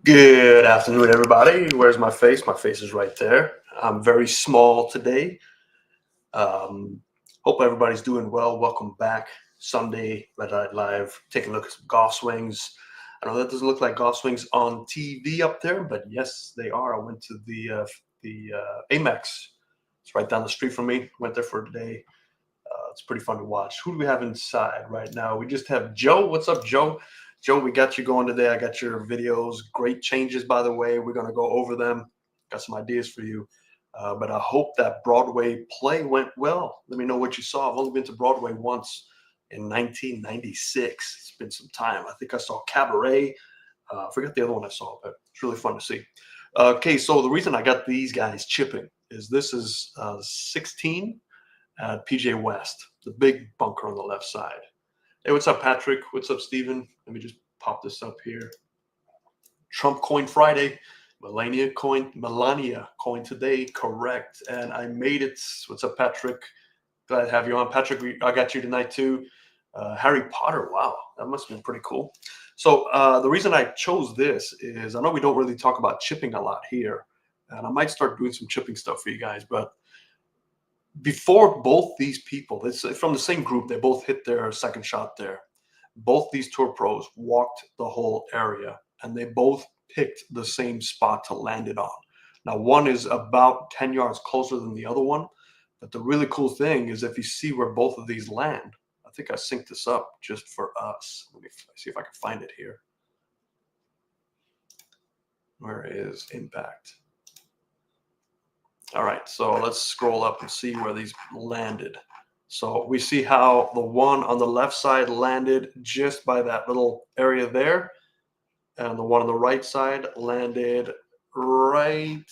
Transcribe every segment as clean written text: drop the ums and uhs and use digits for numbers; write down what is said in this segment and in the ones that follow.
Good afternoon, everybody. Where's my face? My face is right there. I'm very small today. Um, Hope everybody's doing well. Welcome back. Sunday, Red Light Live. Taking a look at some golf swings. I know that doesn't look like golf swings on TV up there, but yes, they are. I went to the Amex. It's right down the street from me. Went there for a day. It's pretty fun to watch. Who do we have inside right now? We just have Joe. What's up, Joe? Joe, we got you going today. I got your videos. Great changes, by the way. We're going to go over them. Got some ideas for you. But I hope that Broadway play went well. Let me know what you saw. I've only been to Broadway once in 1996. It's been some time. I think I saw Cabaret. I forgot the other one I saw, but it's really fun to see. Okay, so the reason I got these guys chipping is this is 16 at PJ West, the big bunker on the left side. Hey, what's up, Patrick? What's up, Steven? Let me just pop this up here. Trump coin Friday, Melania coin today, correct. And I made it. What's up, Patrick? Glad to have you on. Patrick, I got you tonight too. Harry Potter, wow, that must have been pretty cool. So the reason I chose this is I know we don't really talk about chipping a lot here, and I might start doing some chipping stuff for you guys, but before both these people, it's from the same group, they both hit their second shot there. Both these tour pros walked the whole area and they both picked the same spot to land it on. Now, one is about 10 yards closer than the other one. But the really cool thing is if you see where both of these land, I think I synced this up just for us. Let me see if I can find it here. Where is impact? All right, so let's scroll up and see where these landed. So we see how the one on the left side landed just by that little area there. And the one on the right side landed right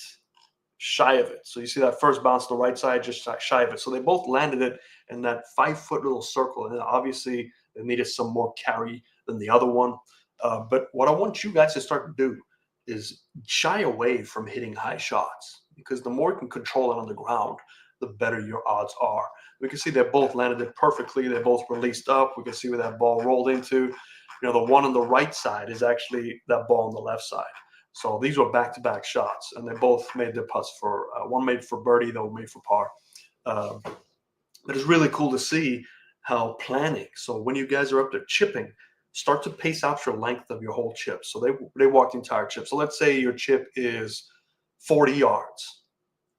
shy of it. So you see that first bounce to the right side, just shy of it. So they both landed it in that 5-foot little circle. And obviously they needed some more carry than the other one. But what I want you guys to start to do is shy away from hitting high shots, because the more you can control it on the ground, the better your odds are. We can see they both landed it perfectly. They both released up. We can see where that ball rolled into. The one on the right side is actually that ball on the left side. So these were back-to-back shots, and they both made their putts for one made for birdie, the other made for par. But it's really cool to see how planning. So when you guys are up there chipping, start to pace out your length of your whole chip. So they walked the entire chip. So let's say your chip is 40 yards.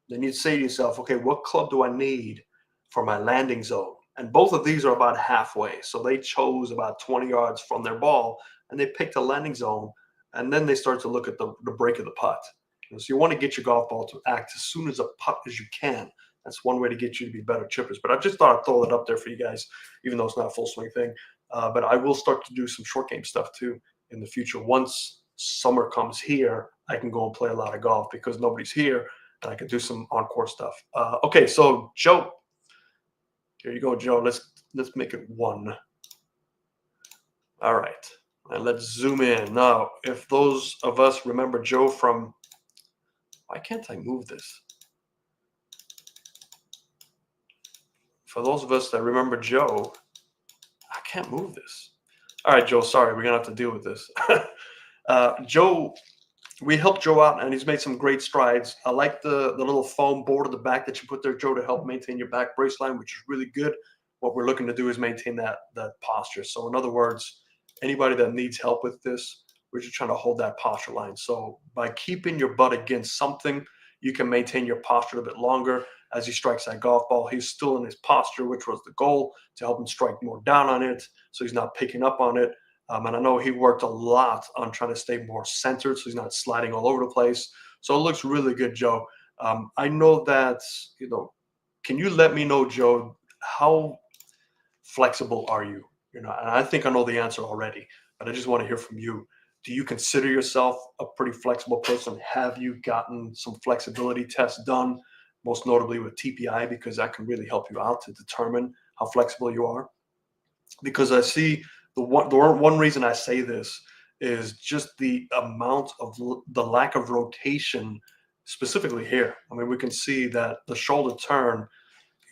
Then you'd say to yourself, okay, what club do I need for my landing zone? And both of these are about halfway. So they chose about 20 yards from their ball, and they picked a landing zone. And then they start to look at the break of the putt. So you want to get your golf ball to act as soon as a putt as you can. That's one way to get you to be better chippers. But I just thought I'd throw that up there for you guys, even though it's not a full swing thing. But I will start to do some short game stuff too in the future. Once summer comes here, I can go and play a lot of golf because nobody's here, and I can do some on-course stuff. Okay, so Joe, here you go, Joe. Let's make it one. All right, and let's zoom in. Now, if those of us remember Joe from, why can't I move this? For those of us that remember Joe, I can't move this. All right, Joe, sorry, we're gonna have to deal with this. Joe, we helped Joe out, and he's made some great strides. I like the little foam board at the back that you put there, Joe, to help maintain your back brace line, which is really good. What we're looking to do is maintain that posture. So in other words, anybody that needs help with this, we're just trying to hold that posture line. So by keeping your butt against something, you can maintain your posture a bit longer as he strikes that golf ball. He's still in his posture, which was the goal, to help him strike more down on it, so he's not picking up on it. And I know he worked a lot on trying to stay more centered, so he's not sliding all over the place. So it looks really good, Joe. I know that, can you let me know, Joe, how flexible are you? And I think I know the answer already, but I just want to hear from you. Do you consider yourself a pretty flexible person? Have you gotten some flexibility tests done, most notably with TPI, because that can really help you out to determine how flexible you are? Because I see the one reason I say this is just the amount of the lack of rotation, specifically here. I mean, we can see that the shoulder turn,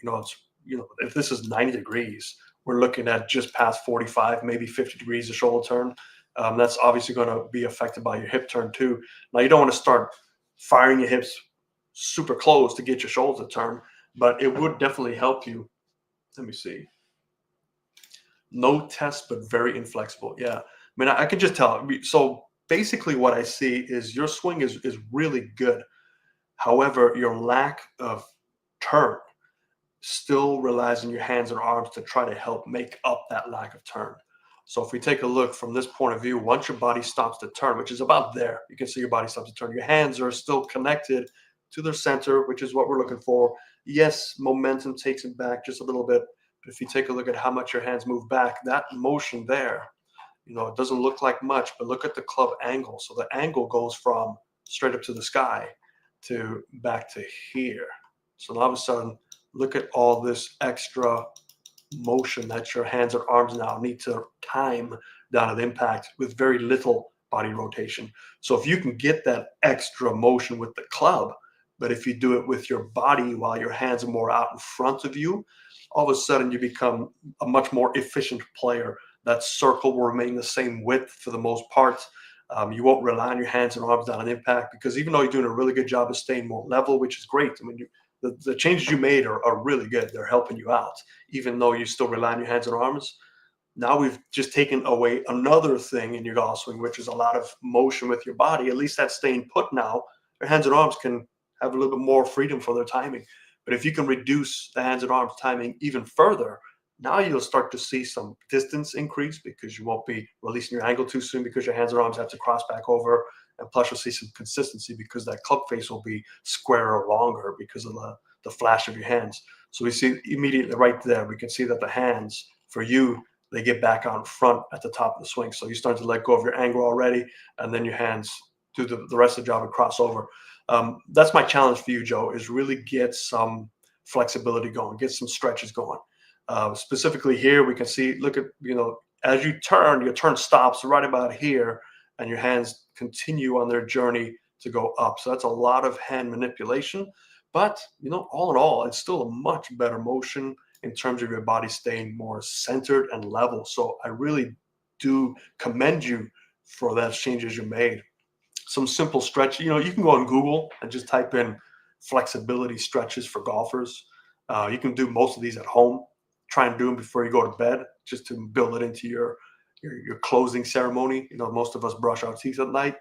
if this is 90 degrees, we're looking at just past 45, maybe 50 degrees of shoulder turn. That's obviously going to be affected by your hip turn too. Now, you don't want to start firing your hips super close to get your shoulders to turn, but it would definitely help you. Let me see. No test, but very inflexible. Yeah. I mean, I could just tell. So basically, what I see is your swing is really good. However, your lack of turn still relies on your hands and arms to try to help make up that lack of turn. So if we take a look from this point of view, once your body stops to turn, which is about there, you can see your body stops to turn. Your hands are still connected to their center, which is what we're looking for. Yes, momentum takes it back just a little bit. But if you take a look at how much your hands move back, that motion there, it doesn't look like much, but look at the club angle. So the angle goes from straight up to the sky to back to here. So now all of a sudden, look at all this extra motion that your hands and arms now need to time down at impact with very little body rotation. So if you can get that extra motion with the club, but if you do it with your body while your hands are more out in front of you, all of a sudden you become a much more efficient player. That circle will remain the same width for the most part. You won't rely on your hands and arms down on impact, because even though you're doing a really good job of staying more level, which is great. I mean, the changes you made are really good. They're helping you out, even though you still rely on your hands and arms. Now we've just taken away another thing in your golf swing, which is a lot of motion with your body. At least that's staying put now. Your hands and arms can have a little bit more freedom for their timing. But if you can reduce the hands and arms timing even further, now you'll start to see some distance increase, because you won't be releasing your angle too soon, because your hands and arms have to cross back over. And plus, you'll see some consistency, because that club face will be squarer or longer because of the flash of your hands. So we see immediately right there, we can see that the hands for you, they get back out in front at the top of the swing. So you start to let go of your angle already, and then your hands do the rest of the job and cross over. That's my challenge for you, Joe, is really get some flexibility going, get some stretches going. Specifically here, we can see, look at, as you turn, your turn stops right about here, and your hands continue on their journey to go up. So that's a lot of hand manipulation. But, all in all, it's still a much better motion in terms of your body staying more centered and level. So I really do commend you for those changes you made. Some simple stretch. You can go on Google and just type in flexibility stretches for golfers. You can do most of these at home. Try and do them before you go to bed, just to build it into your closing ceremony. Most of us brush our teeth at night.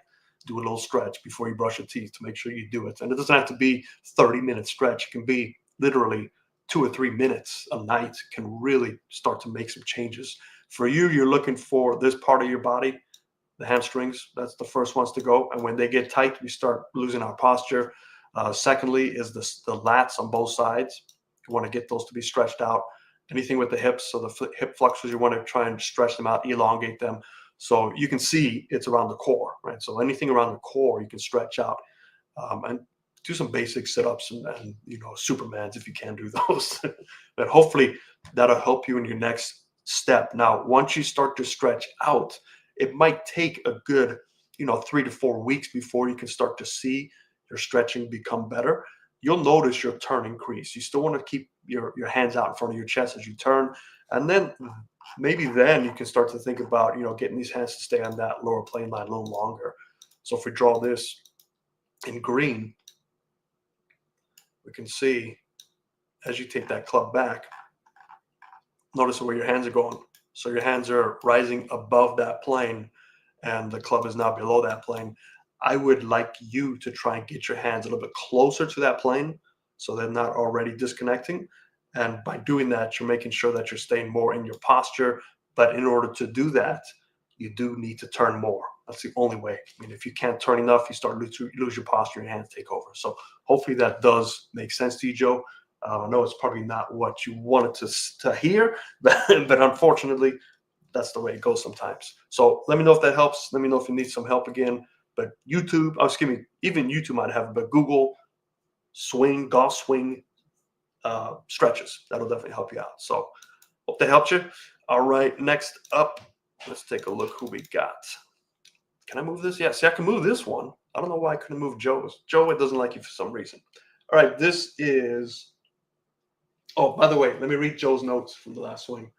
Do a little stretch before you brush your teeth to make sure you do it. And it doesn't have to be 30-minute stretch. It can be literally 2 or 3 minutes a night. Can really start to make some changes. For you, you're looking for this part of your body, the hamstrings. That's the first ones to go. And when they get tight, we start losing our posture. Secondly is the lats on both sides. You want to get those to be stretched out. Anything with the hips, so the hip flexors, you want to try and stretch them out, elongate them. So you can see it's around the core, right? So anything around the core, you can stretch out, and do some basic sit-ups and Supermans if you can do those. But hopefully that'll help you in your next step. Now, once you start to stretch out, it might take a good 3 to 4 weeks before you can start to see your stretching become better. You'll notice your turn increase. You still want to keep your hands out in front of your chest as you turn. And then maybe then you can start to think about, getting these hands to stay on that lower plane line a little longer. So if we draw this in green, we can see as you take that club back, notice where your hands are going. So your hands are rising above that plane, and the club is now below that plane. I would like you to try and get your hands a little bit closer to that plane, so they're not already disconnecting. And by doing that, you're making sure that you're staying more in your posture. But in order to do that, you do need to turn more. That's the only way. I mean, if you can't turn enough, you start to lose your posture and your hands take over. So hopefully that does make sense to you, Joe. I know it's probably not what you wanted to hear, but unfortunately, that's the way it goes sometimes. So let me know if that helps. Let me know if you need some help again. But YouTube, even YouTube might have, but Google golf swing stretches. That'll definitely help you out. So hope that helped you. All right, next up, let's take a look who we got. Can I move this? Yeah, see, I can move this one. I don't know why I couldn't move Joe's. Joe, it doesn't like you for some reason. All right, this is, oh, by the way, let me read Joe's notes from the last swing.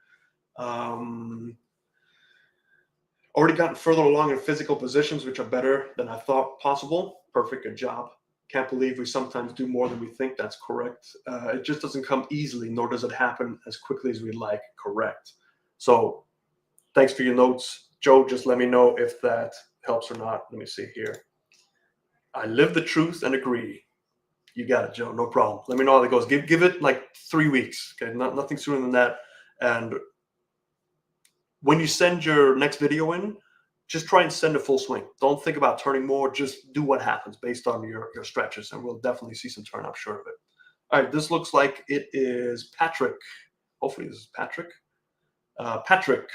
Already gotten further along in physical positions, which are better than I thought possible. Perfect, good job. Can't believe we sometimes do more than we think. That's correct. It just doesn't come easily, nor does it happen as quickly as we'd like. Correct. So thanks for your notes. Joe, just let me know if that helps or not. Let me see here. I live the truth and agree. You got it, Joe. No problem. Let me know how that goes. Give it like 3 weeks. Okay, nothing sooner than that. And when you send your next video in, just try and send a full swing. Don't think about turning more. Just do what happens based on your stretches, and we'll definitely see some turn. I'm sure of it. All right, this looks like it is Patrick. Hopefully, this is Patrick. Patrick.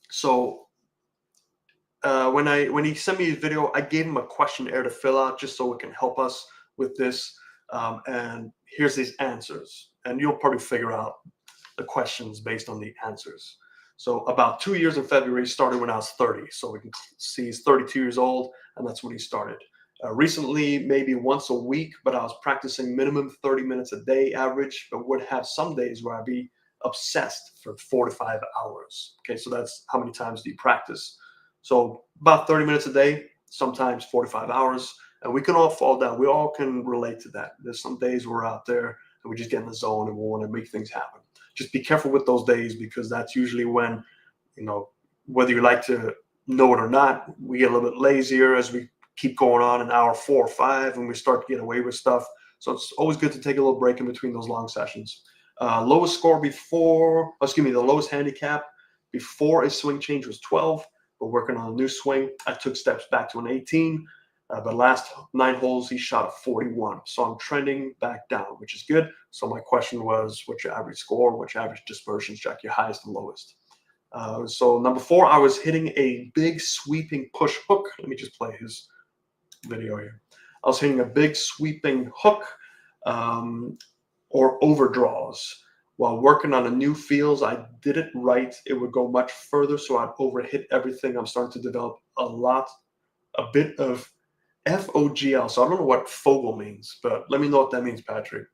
So when he sent me his video, I gave him a questionnaire to fill out just so it can help us with this. And here's his answers, and you'll probably figure out the questions based on the answers. So about 2 years in February, started when I was 30. So we can see he's 32 years old, and that's when he started. Recently, maybe once a week, but I was practicing minimum 30 minutes a day average, but would have some days where I'd be obsessed for 4 to 5 hours. Okay, so that's how many times do you practice? So about 30 minutes a day, sometimes 4 to 5 hours, and we can all fall down. We all can relate to that. There's some days we're out there and we just get in the zone and we want to make things happen. Just be careful with those days, because that's usually when, whether you like to know it or not, we get a little bit lazier as we keep going on an hour 4 or 5 and we start to get away with stuff. So it's always good to take a little break in between those long sessions. Lowest score the lowest handicap before a swing change was 12. We're working on a new swing. I took steps back to an 18. But last 9 holes, he shot a 41. So I'm trending back down, which is good. So my question was, what's your average score? What's your average dispersion check? Your highest and lowest. So number 4, I was hitting a big sweeping push hook. Let me just play his video here. I was hitting a big sweeping hook or overdraws. While working on a new fields, I did it right. It would go much further, so I'd overhit everything. I'm starting to develop a bit of FOGL. So I don't know what Fogel means, but let me know what that means, Patrick.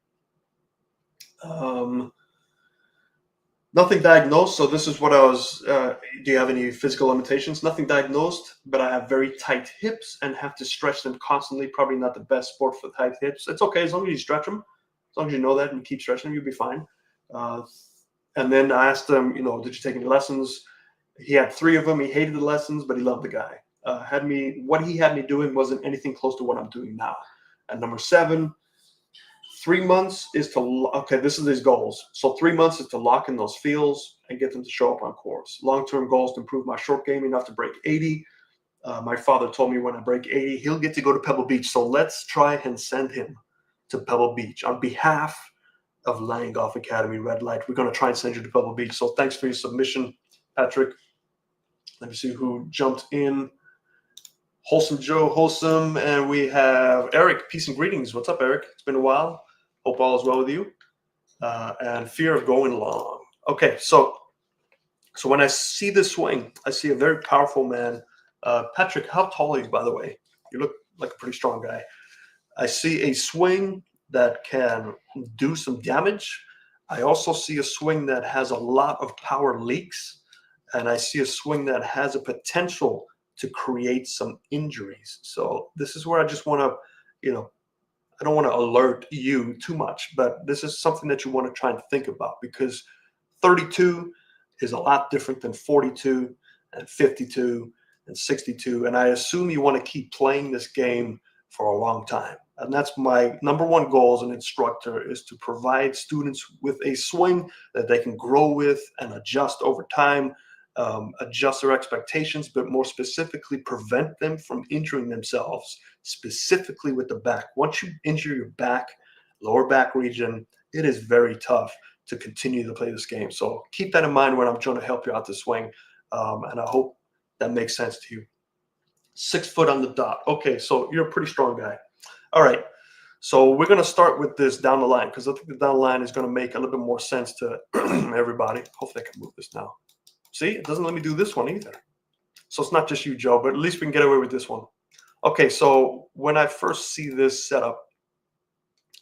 Nothing diagnosed. So this is what I was. Do you have any physical limitations? Nothing diagnosed, but I have very tight hips and have to stretch them constantly. Probably not the best sport for tight hips. It's okay as long as you stretch them. As long as you know that and keep stretching them, you'll be fine. And then I asked him, did you take any lessons? He had 3 of them. He hated the lessons, but he loved the guy. What he had me doing wasn't anything close to what I'm doing now. And number 7, 3 months is this is his goals. So 3 months is to lock in those fields and get them to show up on course. Long-term goals to improve my short game enough to break 80. My father told me when I break 80, he'll get to go to Pebble Beach. So let's try and send him to Pebble Beach. On behalf of Lang Golf Academy Red Light, we're going to try and send you to Pebble Beach. So thanks for your submission, Patrick. Let me see who jumped in. Wholesome Joe, Wholesome, and we have Eric. Peace and greetings. What's up, Eric? It's been a while. Hope all is well with you. And fear of going long. Okay, so when I see this swing, I see a very powerful man. Patrick, how tall are you, by the way? You look like a pretty strong guy. I see a swing that can do some damage. I also see a swing that has a lot of power leaks. And I see a swing that has a potential to create some injuries. So this is where I just want to, I don't want to alert you too much, but this is something that you want to try and think about, because 32 is a lot different than 42 and 52 and 62. And I assume you want to keep playing this game for a long time. And that's my number 1 goal as an instructor, is to provide students with a swing that they can grow with and adjust over time. Adjust their expectations, but more specifically prevent them from injuring themselves, specifically with the back. Once you injure your back, lower back region, it is very tough to continue to play this game. So keep that in mind when I'm trying to help you out this swing. And I hope that makes sense to you. 6 foot on the dot. Okay, so you're a pretty strong guy. All right. So we're going to start with this down the line, because I think the down the line is going to make a little bit more sense to everybody. Hopefully I can move this now. See, it doesn't let me do this one either. So it's not just you, Joe, but at least we can get away with this one. Okay, so when I first see this setup,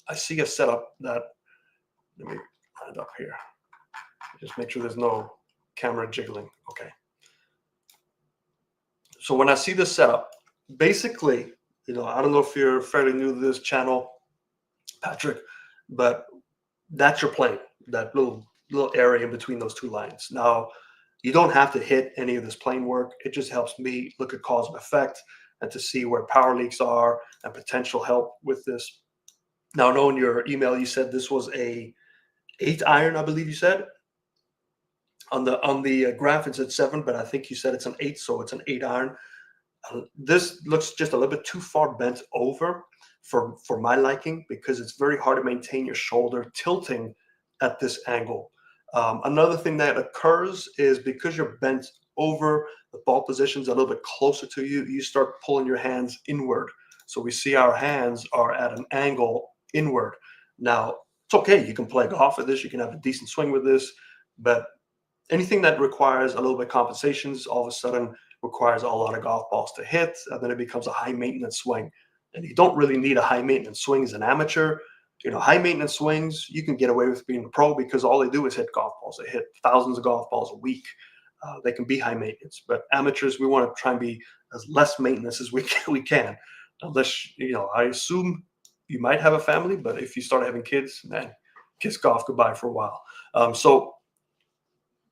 I see a setup that, let me line it up here. Just make sure there's no camera jiggling. Okay. So when I see this setup, basically, I don't know if you're fairly new to this channel, Patrick, but that's your plane, that little area in between those two lines. Now, you don't have to hit any of this plane work. It just helps me look at cause and effect and to see where power leaks are and potential help with this. Now, I know in your email you said this was a 8 iron, I believe you said. On the graph it said 7, but I think you said it's an 8, so it's an 8 iron. This looks just a little bit too far bent over for my liking, because it's very hard to maintain your shoulder tilting at this angle. Another thing that occurs is because you're bent over, the ball position's a little bit closer to you, you start pulling your hands inward. So we see our hands are at an angle inward. Now, it's okay. You can play golf with this. You can have a decent swing with this. But anything that requires a little bit of compensations all of a sudden requires a lot of golf balls to hit, and then it becomes a high maintenance swing. And you don't really need a high maintenance swing as an amateur. High maintenance swings, you can get away with being a pro because all they do is hit golf balls. They hit thousands of golf balls a week. They can be high maintenance, but amateurs, we want to try and be as less maintenance as we can. Unless, I assume you might have a family, but if you start having kids, man, kiss golf goodbye for a while. So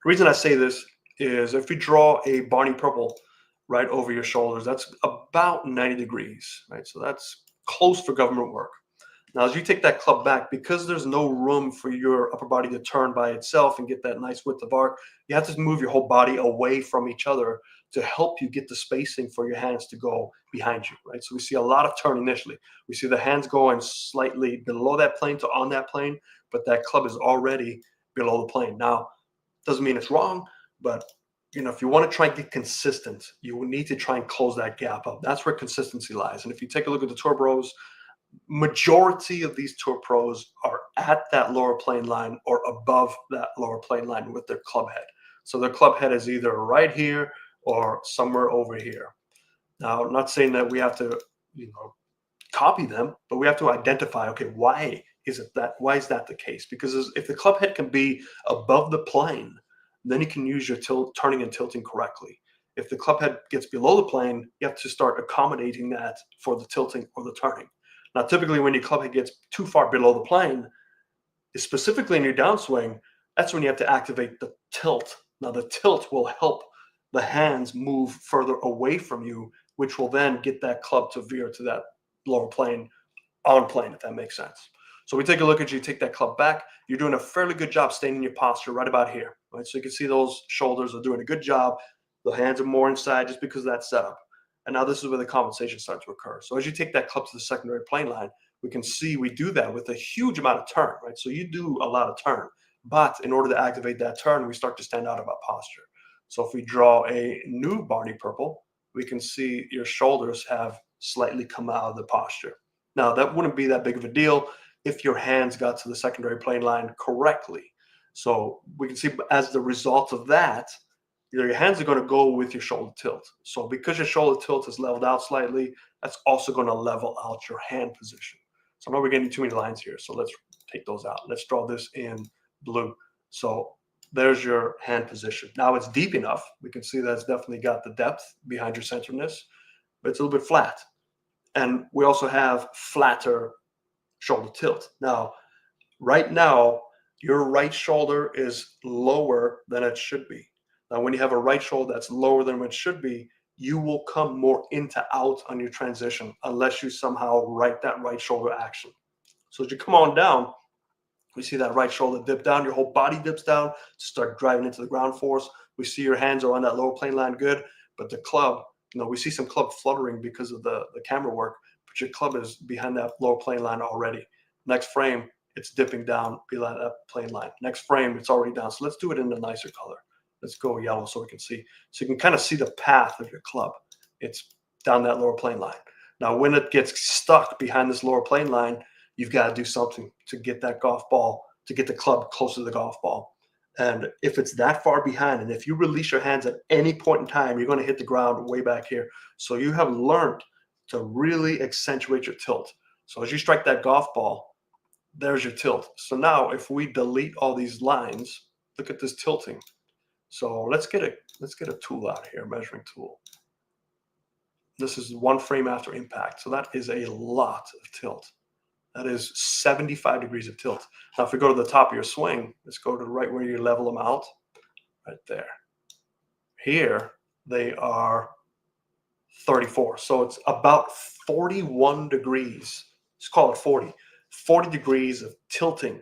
the reason I say this is if we draw a Barney purple right over your shoulders, that's about 90 degrees, right? So that's close for government work. Now, as you take that club back, because there's no room for your upper body to turn by itself and get that nice width of arc, you have to move your whole body away from each other to help you get the spacing for your hands to go behind you, right? So we see a lot of turn initially. We see the hands going slightly below that plane to on that plane, but that club is already below the plane. Now, doesn't mean it's wrong, but if you want to try and get consistent, you will need to try and close that gap up. That's where consistency lies. And if you take a look at the tour pros, majority of these tour pros are at that lower plane line or above that lower plane line with their club head. So their club head is either right here or somewhere over here. Now, I'm not saying that we have to, copy them, but we have to identify, okay, why is that the case? Because if the club head can be above the plane, then you can use your turning and tilting correctly. If the club head gets below the plane, you have to start accommodating that for the tilting or the turning. Now, typically when your club head gets too far below the plane, specifically in your downswing, that's when you have to activate the tilt. Now, the tilt will help the hands move further away from you, which will then get that club to veer to that lower plane, on plane, if that makes sense. So we take a look at you, take that club back. You're doing a fairly good job staying in your posture right about here, right? So you can see those shoulders are doing a good job. The hands are more inside just because of that setup. And now this is where the compensation starts to occur. So as you take that club to the secondary plane line, we can see we do that with a huge amount of turn, right? So you do a lot of turn. But in order to activate that turn, we start to stand out about posture. So if we draw a new Barney purple, we can see your shoulders have slightly come out of the posture. Now, that wouldn't be that big of a deal if your hands got to the secondary plane line correctly. So we can see as the result of that, your hands are going to go with your shoulder tilt. So because your shoulder tilt is leveled out slightly, that's also going to level out your hand position. So now we're getting too many lines here. So let's take those out. Let's draw this in blue. So there's your hand position. Now it's deep enough. We can see that it's definitely got the depth behind your centeredness, but it's a little bit flat. And we also have flatter shoulder tilt. Now, right now, your right shoulder is lower than it should be. Now, when you have a right shoulder that's lower than what it should be, you will come more into out on your transition unless you somehow right that right shoulder action. So as you come on down, we see that right shoulder dip down, your whole body dips down to start driving into the ground force. We see your hands are on that lower plane line good, but the club, we see some club fluttering because of the camera work, but your club is behind that lower plane line already. Next frame, it's dipping down below that plane line. Next frame, it's already down. So let's do it in a nicer color. Let's go yellow so we can see. So you can kind of see the path of your club. It's down that lower plane line. Now, when it gets stuck behind this lower plane line, you've got to do something to get that golf ball, to get the club closer to the golf ball. And if it's that far behind, and if you release your hands at any point in time, you're going to hit the ground way back here. So you have learned to really accentuate your tilt. So as you strike that golf ball, there's your tilt. So now if we delete all these lines, look at this tilting. So let's get a tool out here, measuring tool. This is one frame after impact. So that is a lot of tilt. That is 75 degrees of tilt. Now, if we go to the top of your swing, let's go to right where you level them out, right there. Here, they are 34. So it's about 41 degrees. Let's call it 40. 40 degrees of tilting.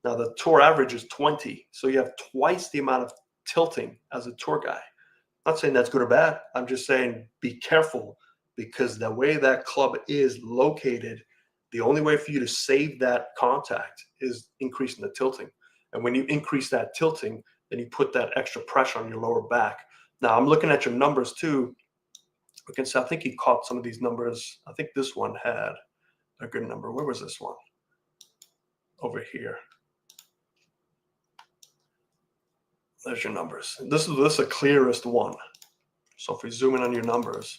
Now, the tour average is 20. So you have twice the amount of tilting as a tour guy. I'm not saying that's good or bad. I'm just saying be careful, because the way that club is located, the only way for you to save that contact is increasing the tilting. And when you increase that tilting, then you put that extra pressure on your lower back. Now, I'm looking at your numbers too. We can see, I think he caught some of these numbers. I think this one had a good number. Where was this one? Over here. There's your numbers. This is the clearest one. So if we zoom in on your numbers.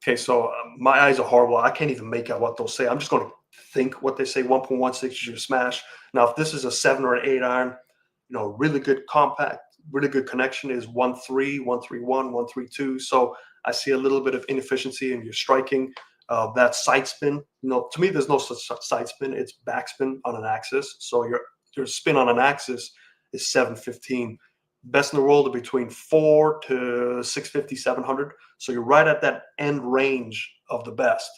Okay, so my eyes are horrible. I can't even make out what they'll say. I'm just going to think what they say. 1.16 is your smash. Now, if this is a 7 or an 8 iron, really good compact, really good connection is 1.3, 1.31, 1.32. So I see a little bit of inefficiency in your striking. That side spin, to me, there's no such side spin. It's backspin on an axis. So your spin on an axis is 715. Best in the world are between 4 to 650, 700. So you're right at that end range of the best.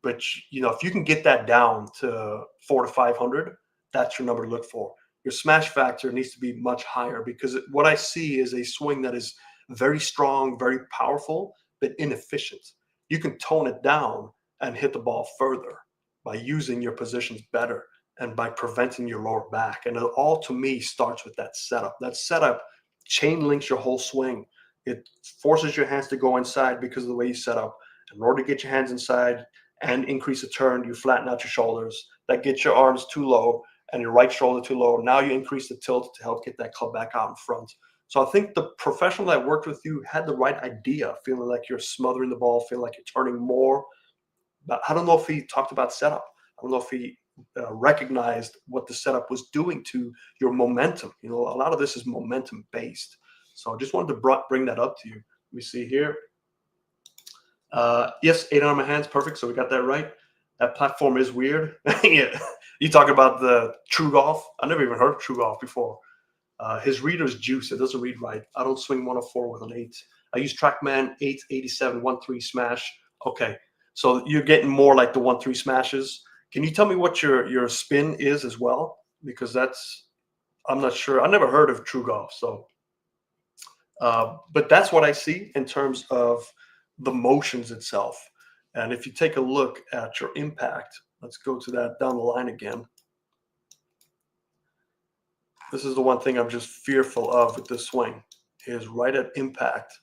But if you can get that down to 4 to 500, that's your number to look for. Your smash factor needs to be much higher, because what I see is a swing that is very strong, very powerful, but inefficient. You can tone it down and hit the ball further by using your positions better and by preventing your lower back. And it all, to me, starts with that setup. That setup chain links your whole swing. It forces your hands to go inside because of the way you set up. In order to get your hands inside and increase the turn, you flatten out your shoulders. That gets your arms too low and your right shoulder too low. Now you increase the tilt to help get that club back out in front. So I think the professional that worked with you had the right idea, feeling like you're smothering the ball, feeling like you're turning more. But I don't know if he talked about setup. I don't know if he recognized what the setup was doing to your momentum. A lot of this is momentum based. So I just wanted to bring that up to you. Let me see here. Yes, 8 on my hands, perfect. So we got that right. That platform is weird. Yeah. You talk about the True Golf. I never even heard of True Golf before. His reader's juice. It doesn't read right. I don't swing 104 with an 8. I use TrackMan 8, 87, 1.3 smash. Okay, so you're getting more like the 1.3 smashes. Can you tell me what your spin is as well? Because I'm not sure. I never heard of True Golf. So, but that's what I see in terms of the motions itself. And if you take a look at your impact, let's go to that down the line again. This is the one thing I'm just fearful of with this swing, is right at impact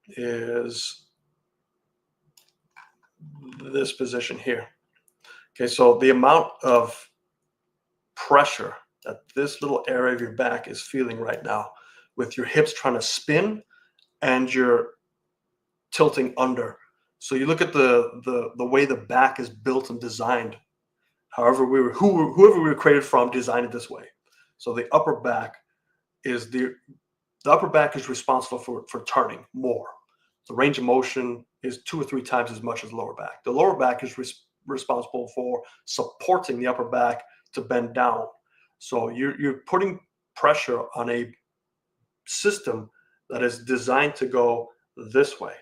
is this position here. Okay, so the amount of pressure that this little area of your back is feeling right now, with your hips trying to spin and you're tilting under. So you look at the way the back is built and designed. Whoever we were created from designed it this way. So the upper back is the upper back is responsible for turning more. The range of motion is 2 or 3 times as much as the lower back. The lower back is responsible for supporting the upper back to bend down. So you're putting pressure on a system that is designed to go this way,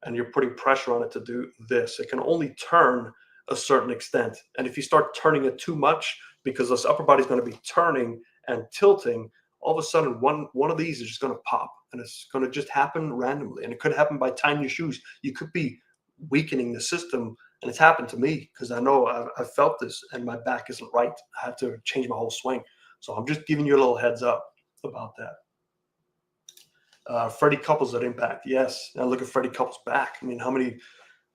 and you're putting pressure on it to do this. It can only turn a certain extent. And if you start turning it too much, because this upper body is going to be turning and tilting, all of a sudden one of these is just going to pop, and it's going to just happen randomly. And it could happen by tying your shoes. You could be weakening the system, and it's happened to me because I know I've felt this, and my back isn't right. I have to change my whole swing. So I'm just giving you a little heads up about that. Freddie Couples at impact, yes. Now look at Freddie Couples' back. I mean, how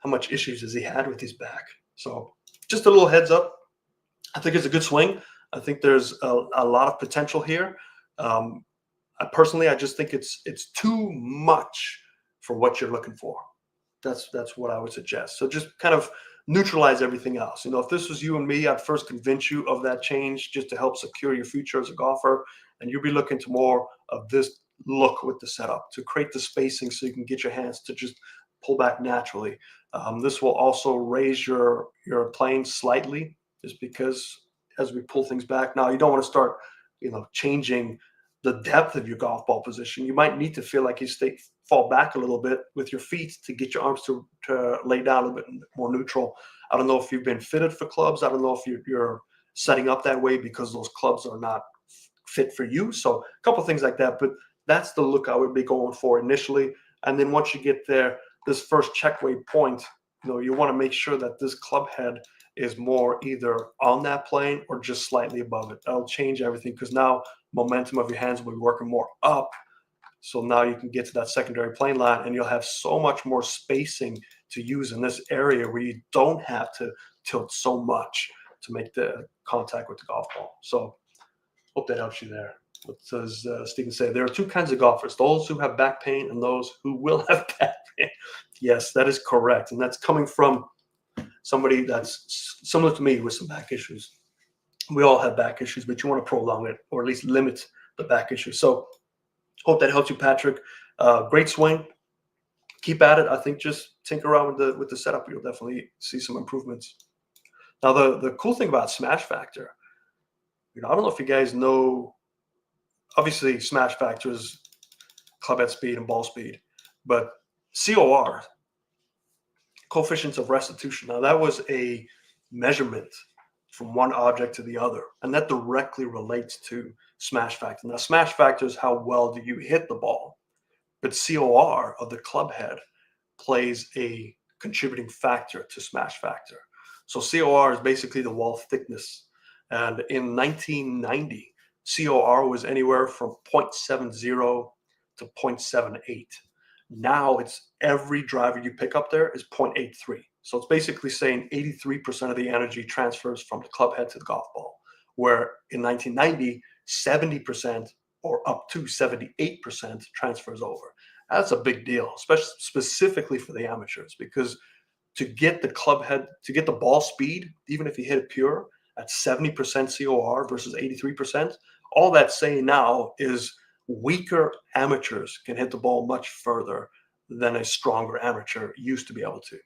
much issues has he had with his back? So just a little heads up. I think it's a good swing. I think there's a lot of potential here. I just think it's too much for what you're looking for. That's what I would suggest. So just kind of neutralize everything else. If this was you and me, I'd first convince you of that change just to help secure your future as a golfer, and you'll be looking to more of this look with the setup, to create the spacing so you can get your hands to just pull back naturally. This will also raise your plane slightly, just because as we pull things back. Now, you don't want to start, changing the depth of your golf ball position. You might need to feel like you fall back a little bit with your feet to get your arms to lay down a little bit more neutral. I don't know if you've been fitted for clubs. I don't know if you're setting up that way because those clubs are not fit for you. So a couple of things like that, but that's the look I would be going for initially. And then once you get there, this first checkweight point, you want to make sure that this club head is more either on that plane or just slightly above it. That'll change everything, because now momentum of your hands will be working more up. So now you can get to that secondary plane line, and you'll have so much more spacing to use in this area where you don't have to tilt so much to make the contact with the golf ball. So hope that helps you there. What does Stephen say? There are two kinds of golfers: those who have back pain and those who will have back pain. Yes, that is correct. And that's coming from somebody that's similar to me with some back issues. We all have back issues, but you want to prolong it, or at least limit the back issue. So hope that helps you, Patrick. Great swing. Keep at it. I think just tinker around with the setup. You'll definitely see some improvements. Now, the cool thing about smash factor, I don't know if you guys know, obviously smash factor is club head speed and ball speed, but COR, coefficients of restitution. Now, that was a measurement from one object to the other, and that directly relates to smash factor. Now, smash factor is how well do you hit the ball, but COR of the club head plays a contributing factor to smash factor. So COR is basically the wall thickness, and in 1990, COR was anywhere from 0.70 to 0.78. Now it's every driver you pick up there is 0.83. So it's basically saying 83% of the energy transfers from the club head to the golf ball, where in 1990, 70% or up to 78% transfers over. That's a big deal, especially specifically for the amateurs, because to get the club head, to get the ball speed, even if you hit it pure at 70% COR versus 83%, all that's saying now is weaker amateurs can hit the ball much further than a stronger amateur used to be able to.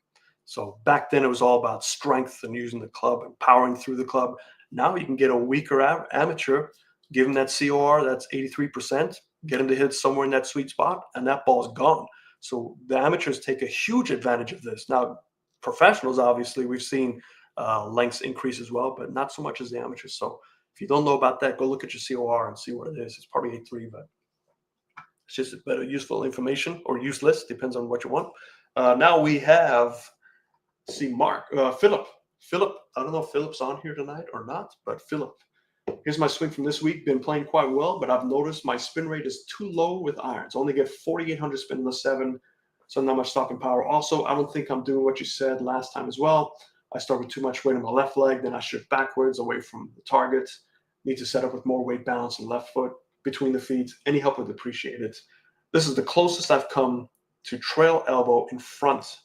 So back then it was all about strength and using the club and powering through the club. Now you can get a weaker amateur, give him that COR that's 83%, get him to hit somewhere in that sweet spot, and that ball's gone. So the amateurs take a huge advantage of this. Now, professionals, obviously, we've seen lengths increase as well, but not so much as the amateurs. So if you don't know about that, go look at your COR and see what it is. It's probably 8.3, but it's just a better useful information, or useless, depends on what you want. Now we have, Philip. Philip, I don't know if Philip's on here tonight or not, but Philip, here's my swing from this week. Been playing quite well, but I've noticed my spin rate is too low with irons. Only get 4,800 spin in the 7, so not much stopping power. Also, I don't think I'm doing what you said last time as well. I start with too much weight on my left leg, then I shift backwards away from the target. Need to set up with more weight balance on left foot between the feet. Any help would appreciate it. This is the closest I've come to trail elbow in front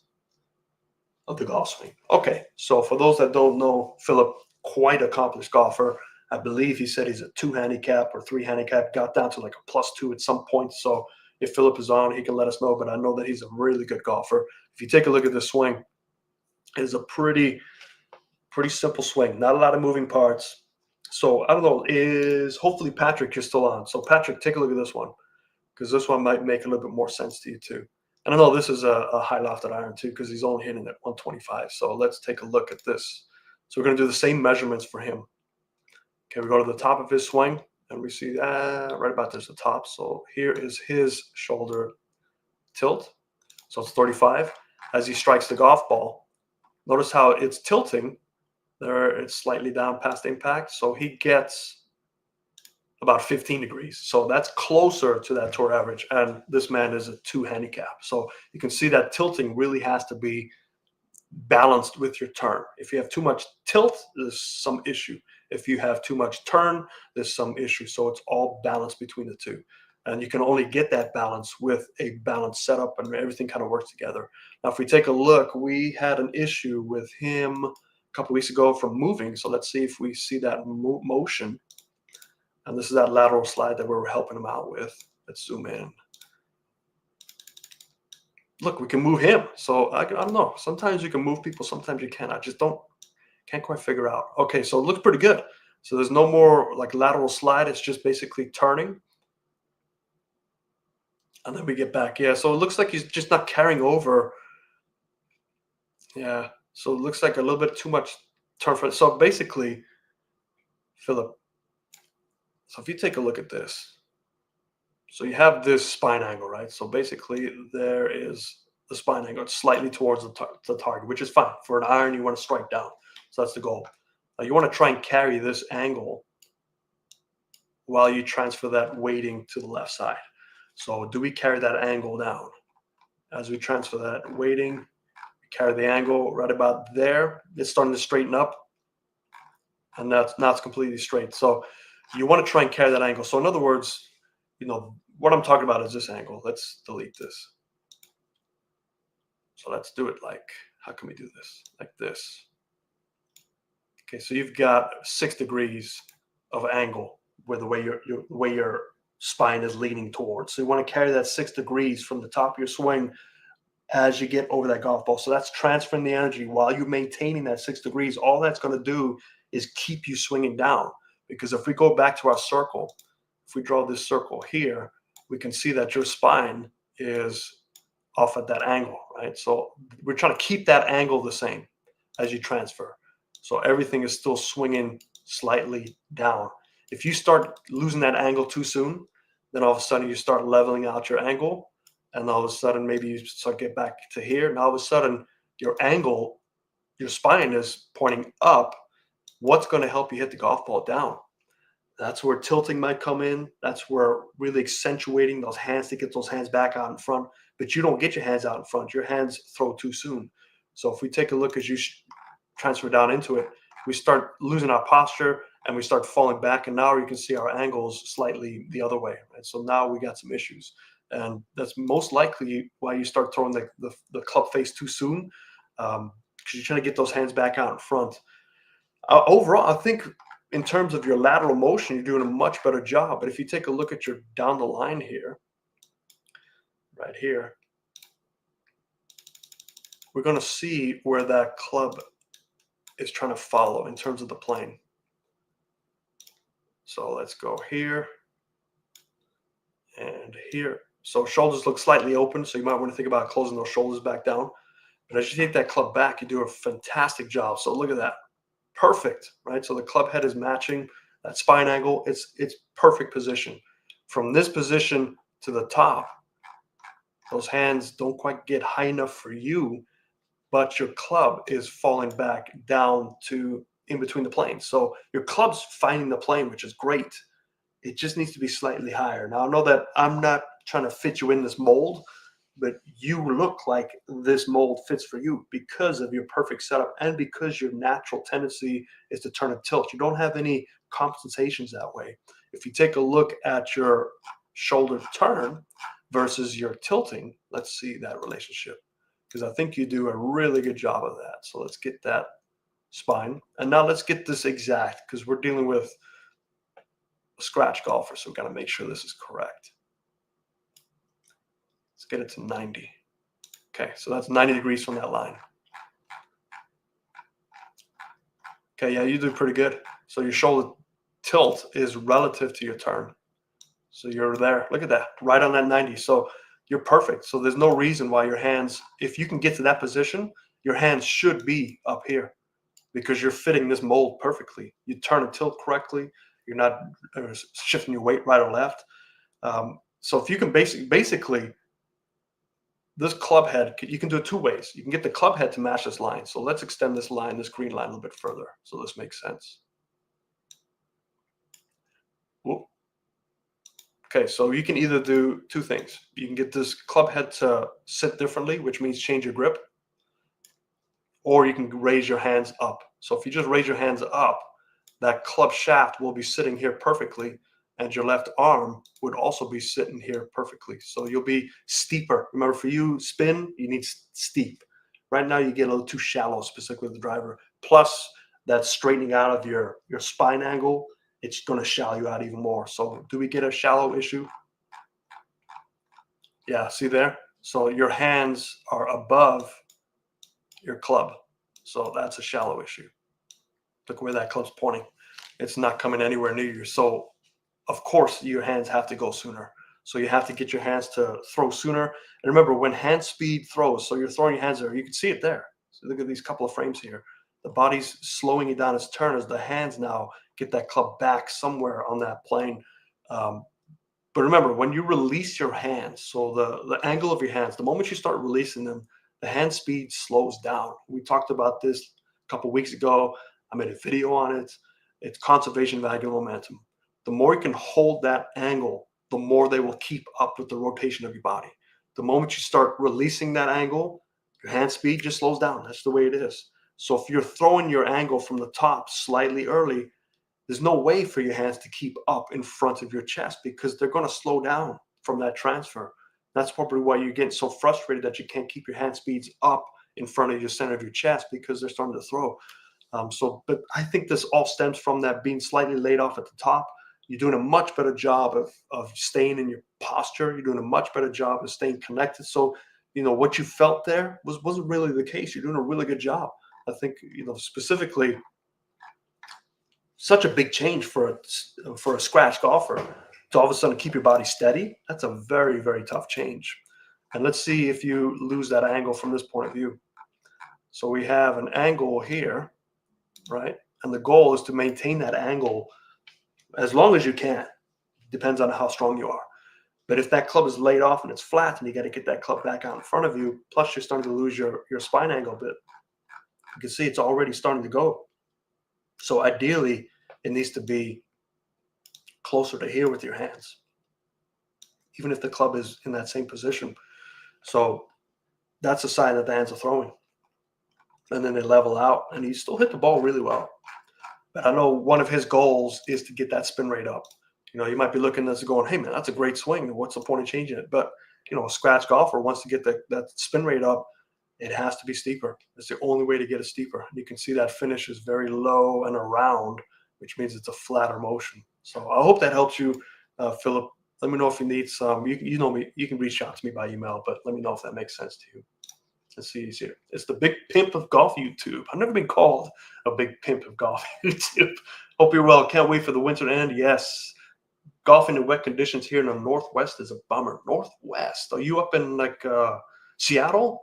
of the golf swing. Okay, so for those that don't know, Philip, quite accomplished golfer. I believe he said he's a 2 handicap or 3 handicap, got down to like a +2 at some point. So if Philip is on, he can let us know, but I know that he's a really good golfer. If you take a look at this swing, it is a pretty simple swing, not a lot of moving parts. So I don't know, hopefully Patrick, you're still on. So Patrick, take a look at this one, because this one might make a little bit more sense to you too. And I know this is a high lofted iron too, because he's only hitting at 125. So let's take a look at this. So we're going to do the same measurements for him. Okay, we go to the top of his swing, and we see right about there's the top. So here is his shoulder tilt. So it's 35. As he strikes the golf ball, notice how it's tilting. There, it's slightly down past impact. So he gets about 15 degrees. So that's closer to that tour average. And this man is a 2 handicap. So you can see that tilting really has to be balanced with your turn. If you have too much tilt, there's some issue. If you have too much turn, there's some issue. So it's all balanced between the two. And you can only get that balance with a balanced setup, and everything kind of works together. Now, if we take a look, we had an issue with him a couple weeks ago from moving. So let's see if we see that motion. And this is that lateral slide that we were helping him out with. Let's zoom in. Look, we can move him. So I don't know. Sometimes you can move people, sometimes you can't. I just can't quite figure out. Okay, so it looks pretty good. So there's no more like lateral slide. It's just basically turning. And then we get back. Yeah, so it looks like he's just not carrying over. Yeah, so it looks like a little bit too much turn for. So basically, Philip, so if you take a look at this, so you have this spine angle, right? So basically, there is the spine angle. It's slightly towards the target, which is fine. For an iron, you want to strike down. So that's the goal. Now you want to try and carry this angle while you transfer that weighting to the left side. So do we carry that angle down? As we transfer that weighting, we carry the angle right about there. It's starting to straighten up. And now it's completely straight. So you want to try and carry that angle. So in other words, what I'm talking about is this angle. Let's delete this. So let's do it how can we do this? Like this. Okay, so you've got 6 degrees of angle where the way your spine is leaning towards. So you want to carry that 6 degrees from the top of your swing as you get over that golf ball. So that's transferring the energy while you're maintaining that 6 degrees. All that's going to do is keep you swinging down. Because if we go back to our circle, if we draw this circle here, we can see that your spine is off at that angle, right? So we're trying to keep that angle the same as you transfer. So everything is still swinging slightly down. If you start losing that angle too soon, then all of a sudden you start leveling out your angle, and all of a sudden maybe you start get back to here, and all of a sudden your angle, your spine is pointing up. What's going to help you hit the golf ball down? That's where tilting might come in. That's where really accentuating those hands to get those hands back out in front. But you don't get your hands out in front. Your hands throw too soon. So if we take a look as you transfer down into it, we start losing our posture and we start falling back. And now you can see our angles slightly the other way. Right? So now we got some issues. And that's most likely why you start throwing the club face too soon, because you're trying to get those hands back out in front. Overall, I think in terms of your lateral motion, you're doing a much better job. But if you take a look at your down the line here, right here, we're going to see where that club is trying to follow in terms of the plane. So let's go here and here. So shoulders look slightly open, so you might want to think about closing those shoulders back down. But as you take that club back, you do a fantastic job. So look at that. Perfect, right? So the club head is matching that spine angle. It's perfect position. From this position to the top, those hands don't quite get high enough for you, but your club is falling back down to in between the planes. So your club's finding the plane, which is great. It just needs to be slightly higher. Now, I know that I'm not trying to fit you in this mold, but you look like this mold fits for you because of your perfect setup and because your natural tendency is to turn and tilt. You don't have any compensations that way. If you take a look at your shoulder turn versus your tilting, let's see that relationship, because I think you do a really good job of that. So let's get that spine. And now let's get this exact, because we're dealing with a scratch golfer, so we've got to make sure this is correct. Let's get it to 90. Okay, so that's 90 degrees from that line. Okay, yeah, you do pretty good. So your shoulder tilt is relative to your turn. So you're there. Look at that, right on that 90. So you're perfect. So there's no reason why your hands, if you can get to that position, your hands should be up here because you're fitting this mold perfectly. You turn and tilt correctly. You're not shifting your weight right or left. So if you can basically, this club head, you can do it 2 ways. You can get the club head to match this line. So let's extend this line, this green line, a little bit further. So this makes sense. Whoop. Okay, so you can either do 2 things. You can get this club head to sit differently, which means change your grip, or you can raise your hands up. So if you just raise your hands up, that club shaft will be sitting here perfectly, and your left arm would also be sitting here perfectly. So you'll be steeper. Remember, for you, spin, you need steep. Right now, you get a little too shallow, specifically with the driver. Plus, that straightening out of your spine angle, it's going to shallow you out even more. So do we get a shallow issue? Yeah, see there? So your hands are above your club. So that's a shallow issue. Look where that club's pointing. It's not coming anywhere near you. So of course your hands have to go sooner. So you have to get your hands to throw sooner. And remember, when hand speed throws, so you're throwing your hands there, you can see it there. So look at these couple of frames here. The body's slowing it down its turn as the hands now get that club back somewhere on that plane. Um, but remember, when you release your hands, so the angle of your hands, the moment you start releasing them, the hand speed slows down. We talked about this a couple weeks ago. I made a video on it. It's conservation of angular momentum. The more you can hold that angle, the more they will keep up with the rotation of your body. The moment you start releasing that angle, your hand speed just slows down. That's the way it is. So if you're throwing your angle from the top slightly early, there's no way for your hands to keep up in front of your chest because they're going to slow down from that transfer. That's probably why you're getting so frustrated that you can't keep your hand speeds up in front of your center of your chest because they're starting to throw. But I think this all stems from that being slightly laid off at the top. You're doing a much better job of staying in your posture. You're doing a much better job of staying connected. So, what you felt there wasn't really the case. You're doing a really good job. I think, specifically, such a big change for a scratch golfer to all of a sudden keep your body steady. That's a very, very tough change. And let's see if you lose that angle from this point of view. So we have an angle here, right? And the goal is to maintain that angle as long as you can. Depends on how strong you are. But if that club is laid off and it's flat and you got to get that club back out in front of you, plus you're starting to lose your spine angle a bit, you can see it's already starting to go. So ideally, it needs to be closer to here with your hands, even if the club is in that same position. So that's a sign that the hands are throwing. And then they level out, and he still hit the ball really well. But I know one of his goals is to get that spin rate up. You might be looking at this and going, hey, man, that's a great swing. What's the point of changing it? But, a scratch golfer wants to get that spin rate up. It has to be steeper. It's the only way to get it steeper. You can see that finish is very low and around, which means it's a flatter motion. So I hope that helps you, Philip. Let me know if you need some. You know me. You can reach out to me by email, but let me know if that makes sense to you. Let's see here. It's the big pimp of golf YouTube. I've never been called a big pimp of golf YouTube. Hope you're well. Can't wait for the winter to end. Yes. Golfing in wet conditions here in the Northwest is a bummer. Northwest. Are you up in Seattle?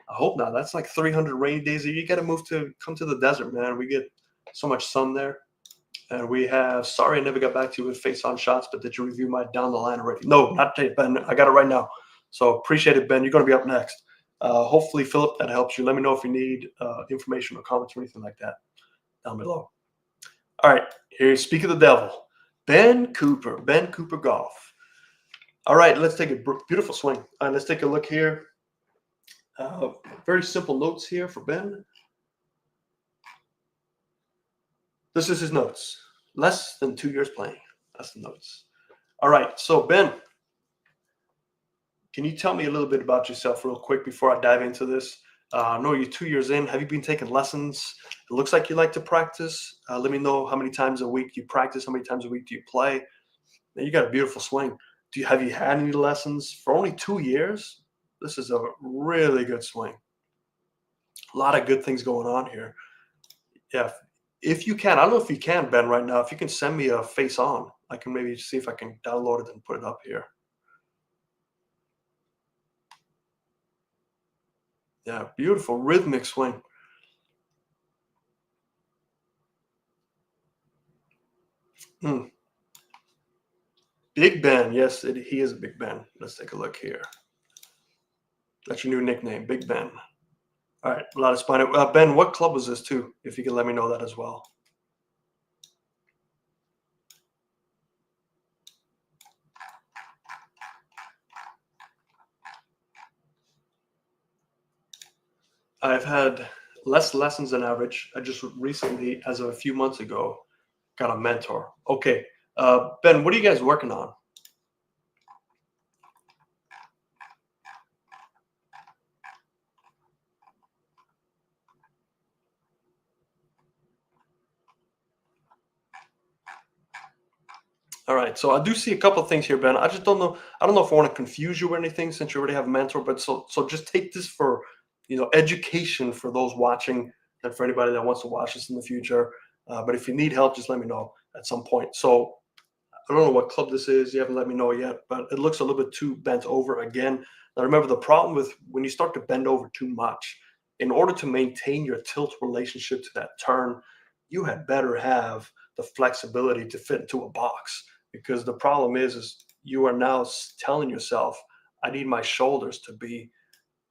I hope not. That's like 300 rainy days a year. You got to come to the desert, man. We get so much sun there. And we have, sorry I never got back to you with face-on shots, but did you review my down the line already? No, not today, Ben. I got it right now. So appreciate it, Ben. You're going to be up next. Hopefully, Philip, that helps you. Let me know if you need information or comments or anything like that down below. All right, here, speak of the devil. Ben Cooper Golf. All right, let's take a beautiful swing. All right, let's take a look here. Very simple notes here for Ben. This is his notes. Less than 2 years playing. That's the notes. All right, so Ben, can you tell me a little bit about yourself real quick before I dive into this? I know you're 2 years in. Have you been taking lessons? It looks like you like to practice. Let me know how many times a week you practice, how many times a week do you play. Now, you got a beautiful swing. Have you had any lessons for only 2 years? This is a really good swing. A lot of good things going on here. Yeah, if you can, I don't know if you can, Ben, right now. If you can send me a face on, I can maybe see if I can download it and put it up here. Yeah, beautiful rhythmic swing. Big Ben. Yes, he is a Big Ben. Let's take a look here. That's your new nickname, Big Ben. All right, a lot of spine. Ben, what club was this too? If you could let me know that as well. I've had less lessons than average. I just recently, as of a few months ago, got a mentor. Okay, Ben, what are you guys working on? All right, so I do see a couple of things here, Ben. I just don't know. I don't know if I want to confuse you or anything since you already have a mentor, but so just take this for, education for those watching and for anybody that wants to watch this in the future. But if you need help, just let me know at some point. So I don't know what club this is. You haven't let me know yet, but it looks a little bit too bent over again. Now remember the problem with when you start to bend over too much, in order to maintain your tilt relationship to that turn, you had better have the flexibility to fit into a box because the problem is you are now telling yourself, I need my shoulders to be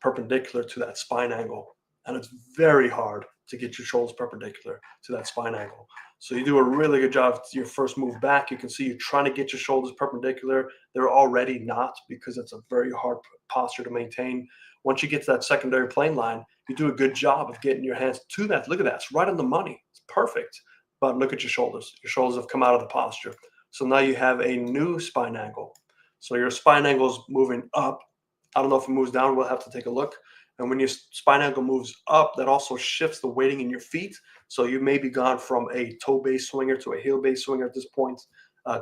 perpendicular to that spine angle. And it's very hard to get your shoulders perpendicular to that spine angle. So you do a really good job. Your first move back, you can see you're trying to get your shoulders perpendicular. They're already not because it's a very hard posture to maintain. Once you get to that secondary plane line, you do a good job of getting your hands to that. Look at that. It's right on the money. It's perfect. But look at your shoulders. Your shoulders have come out of the posture. So now you have a new spine angle. So your spine angle is moving up. I don't know if it moves down. We'll have to take a look. And when your spine angle moves up, that also shifts the weighting in your feet. So you may be gone from a toe-based swinger to a heel-based swinger at this point.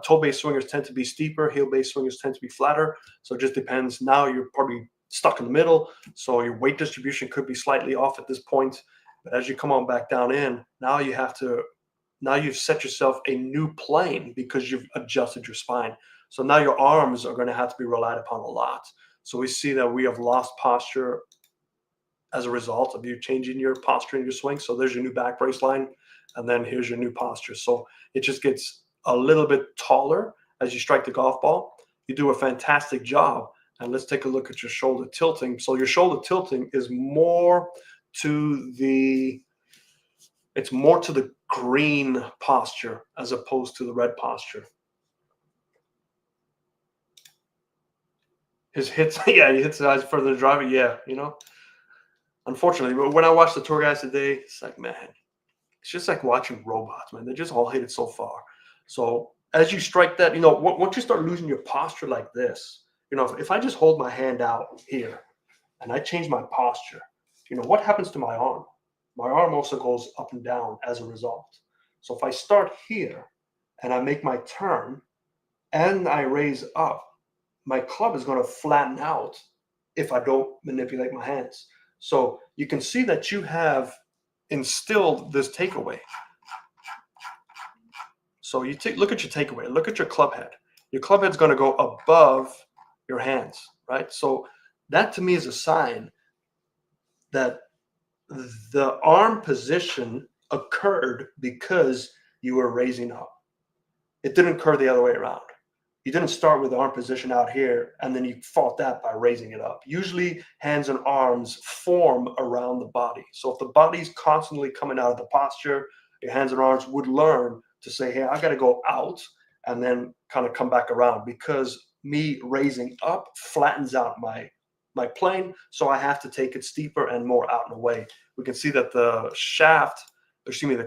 Toe-based swingers tend to be steeper. Heel-based swingers tend to be flatter. So it just depends. Now you're probably stuck in the middle. So your weight distribution could be slightly off at this point. But as you come on back down in, now you've set yourself a new plane because you've adjusted your spine. So now your arms are going to have to be relied upon a lot. So we see that we have lost posture as a result of you changing your posture in your swing. So there's your new back brace line, and then here's your new posture. So it just gets a little bit taller as you strike the golf ball. You do a fantastic job. And let's take a look at your shoulder tilting. So your shoulder tilting is more to the green posture as opposed to the red posture. His hits, yeah, he hits the eyes further to drive it. Yeah, unfortunately, but when I watch the tour guys today, it's like, man, it's just like watching robots, man. They just all hit it so far. So as you strike that, once you start losing your posture like this, if I just hold my hand out here and I change my posture, what happens to my arm? My arm also goes up and down as a result. So if I start here and I make my turn and I raise up, my club is going to flatten out if I don't manipulate my hands. So you can see that you have instilled this takeaway. So look at your takeaway. Look at your club head. Your club head's going to go above your hands, right? So that to me is a sign that the arm position occurred because you were raising up. It didn't occur the other way around. You didn't start with the arm position out here and then you fought that by raising it up. Usually hands and arms form around the body. So if the body's constantly coming out of the posture, your hands and arms would learn to say, hey, I got to go out and then kind of come back around because me raising up flattens out my plane. So I have to take it steeper and more out and away. We can see that the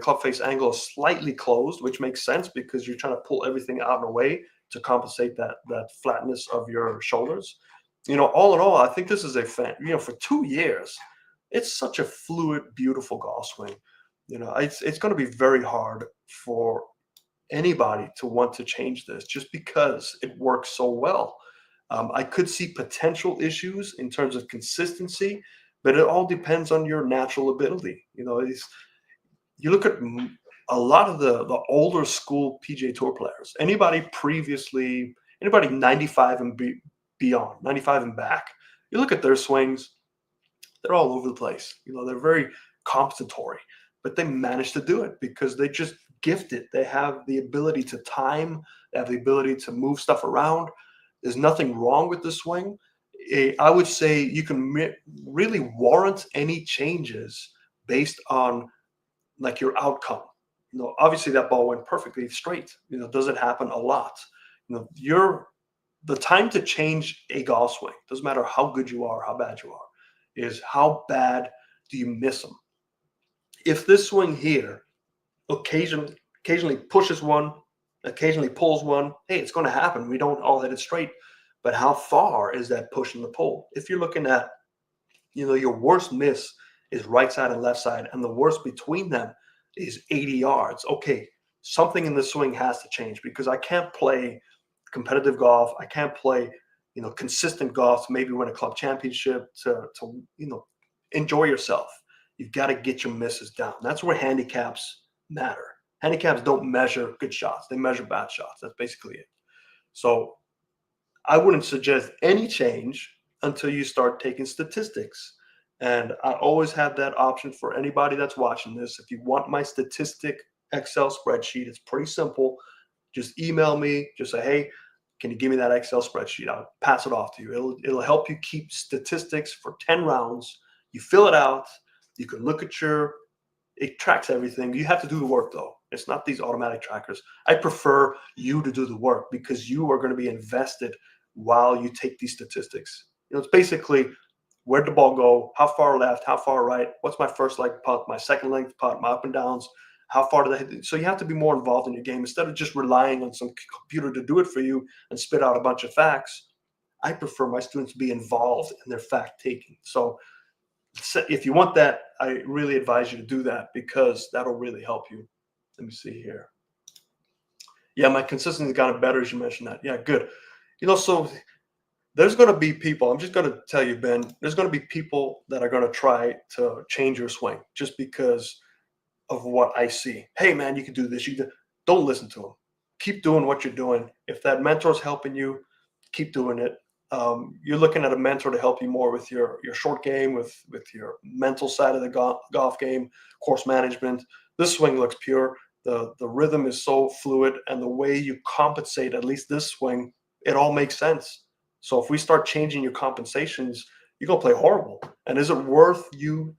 club face angle is slightly closed, which makes sense because you're trying to pull everything out and away to compensate that flatness of your shoulders. All in all, I think this is for 2 years, it's such a fluid, beautiful golf swing. It's going to be very hard for anybody to want to change this just because it works so well. I could see potential issues in terms of consistency, but it all depends on your natural ability. You look at a lot of the older school PGA Tour players, anybody 95 and beyond, 95 and back, you look at their swings, they're all over the place. They're very compensatory, but they manage to do it because they just gift it. They have the ability to time, they have the ability to move stuff around. There's nothing wrong with the swing. I would say you can really warrant any changes based on like your outcome. Obviously that ball went perfectly straight. Does it happen a lot? The time to change a golf swing, doesn't matter how good you are, how bad you are, is how bad do you miss them. If this swing here occasionally pushes one, occasionally pulls one, hey, it's going to happen. We don't all hit it straight. But how far is that push and the pull? If you're looking at, your worst miss is right side and left side, and the worst between them is 80 yards. Okay, something in the swing has to change because I can't play competitive golf. I can't play, consistent golf to maybe win a club championship to enjoy yourself. You've got to get your misses down. That's where handicaps matter. Handicaps don't measure good shots. They measure bad shots. That's basically it. So I wouldn't suggest any change until you start taking statistics. And I always have that option for anybody that's watching this. If you want my statistic Excel spreadsheet, it's pretty simple. Just email me, just say, hey, can you give me that Excel spreadsheet? I'll pass it off to you. It'll help you keep statistics for 10 rounds. You fill it out. You can look at it tracks everything. You have to do the work though. It's not these automatic trackers. I prefer you to do the work because you are going to be invested while you take these statistics. It's basically where'd the ball go, how far left, how far right, what's my first leg putt, my second length putt, my up and downs, how far did I hit? So you have to be more involved in your game instead of just relying on some computer to do it for you and spit out a bunch of facts. I prefer my students to be involved in their fact taking. So if you want that, I really advise you to do that because that'll really help you. Let me see here. Yeah, my consistency has gotten better as you mentioned that. Yeah, good. So there's going to be people, I'm just going to tell you, Ben, there's going to be people that are going to try to change your swing just because of what I see. Hey, man, you can do this. Don't listen to them. Keep doing what you're doing. If that mentor's helping you, keep doing it. You're looking at a mentor to help you more with your short game, with your mental side of the golf game, course management. This swing looks pure. The rhythm is so fluid, and the way you compensate, at least this swing, it all makes sense. So if we start changing your compensations, you're gonna play horrible. And is it worth you